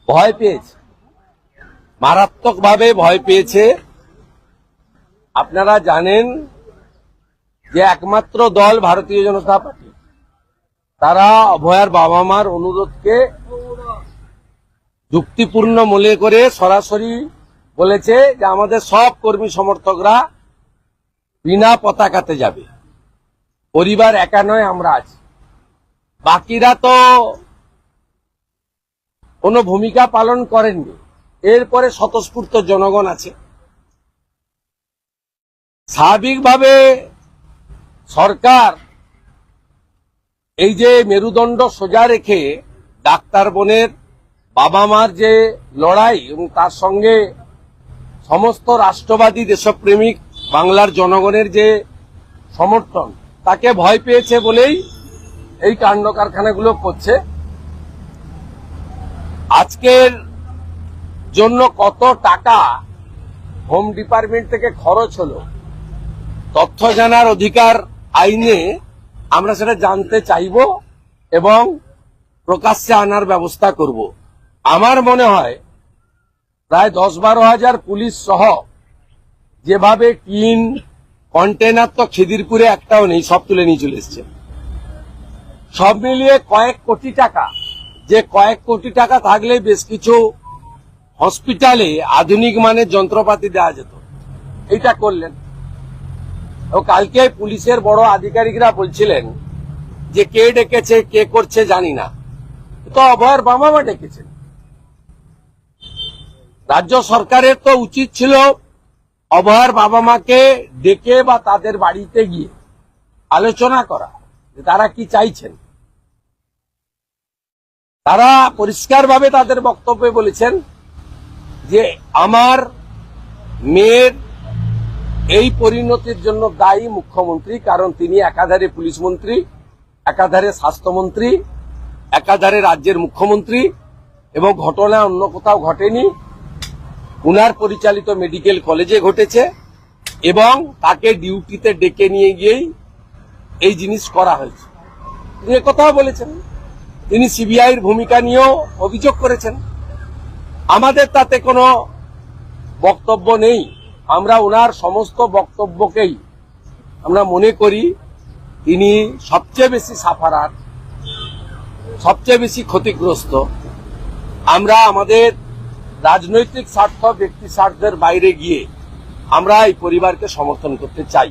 ভয় পেয়েছে, মারাত্মকভাবে ভয় পেয়েছে। আপনারা জানেন যে একমাত্র দল ভারতীয় জনতা পার্টি, তারা অভয়ার বাবা মার অনুরোধকে যুক্তিপূর্ণ মনে করে সরাসরি বলেছে যে আমাদের সব কর্মী সমর্থকরা বিনা পতাকাতে যাবে। পরিবার একা নয়, আমরা আছি। বাকিরা তো কোনো ভূমিকা পালন করেননি। এরপরে স্বতঃস্ফূর্ত জনগণ আছে। স্বাভাবিকভাবে সরকার এই যে মেরুদণ্ড সোজা রেখে ডাক্তার বোনের বাবা মার যে লড়াই এবং তার সঙ্গে সমস্ত রাষ্ট্রবাদী দেশপ্রেমিক বাংলার জনগণের যে সমর্থন, তাকে ভয় পেয়েছে বলেই এই কাণ্ড কারখানাগুলো করছে। আজকের জন্য কত টাকা হোম ডিপার্টমেন্ট থেকে খরচ হলো, তথ্য জানার অধিকার আইনে আমরা সেটা জানতে চাইব এবং প্রকাশ্যে আনার ব্যবস্থা করব। আমার মনে হয় প্রায় 10-12 হাজার পুলিশ সহ যেভাবে টিন কন্টেনার তো খিদিরপুরে একটাও নেই, সব তুলে নিয়ে চলে এসছে। সব মিলিয়ে কয়েক কোটি টাকা, যে কয়েক কোটি টাকা থাকলে বেশ কিছু হসপিটালে আধুনিক মানের যন্ত্রপাতি দেওয়া যেত, এইটা করলেন। ও কালকে পুলিশের বড় আধিকারিকরা বলছিলেন যে কে ডেকেছে কে করছে জানি না, তো অভয়ের বাবা মা ডেকেছেন। রাজ্য সরকারের তো উচিত ছিল অভয়ের বাবা মাকে ডেকে বা তাদের বাড়িতে গিয়ে আলোচনা করা যে তারা কি চাইছেন। তারা পরিষ্কারভাবে তাদের বক্তব্যে বলেছেন যে আমার মেয়ের এই পরিণতির জন্য দায়ী মুখ্যমন্ত্রী, কারণ তিনি একাধারে পুলিশ মন্ত্রী, একাধারে স্বাস্থ্যমন্ত্রী, একাধারে রাজ্যের মুখ্যমন্ত্রী, এবং ঘটনা অন্য কোথাও ঘটেনি, উনার পরিচালিত মেডিকেল কলেজে ঘটেছে এবং তাকে ডিউটিতে ডেকে নিয়ে গিয়েই এই জিনিস করা হয়েছে। তিনি একথাও বলেছেন। তিনি সিবিআইয়ের ভূমিকা নিয়েও অভিযোগ করেছেন। আমাদের তাতে কোনো বক্তব্য নেই। আমরা ওনার সমস্ত বক্তব্যকেই আমরা মনে করি তিনি সবচেয়ে বেশি সাফারার, সবচেয়ে বেশি ক্ষতিগ্রস্ত। আমরা আমাদের রাজনৈতিক স্বার্থ, ব্যক্তি স্বার্থের বাইরে গিয়ে আমরা এই পরিবারকে সমর্থন করতে চাই।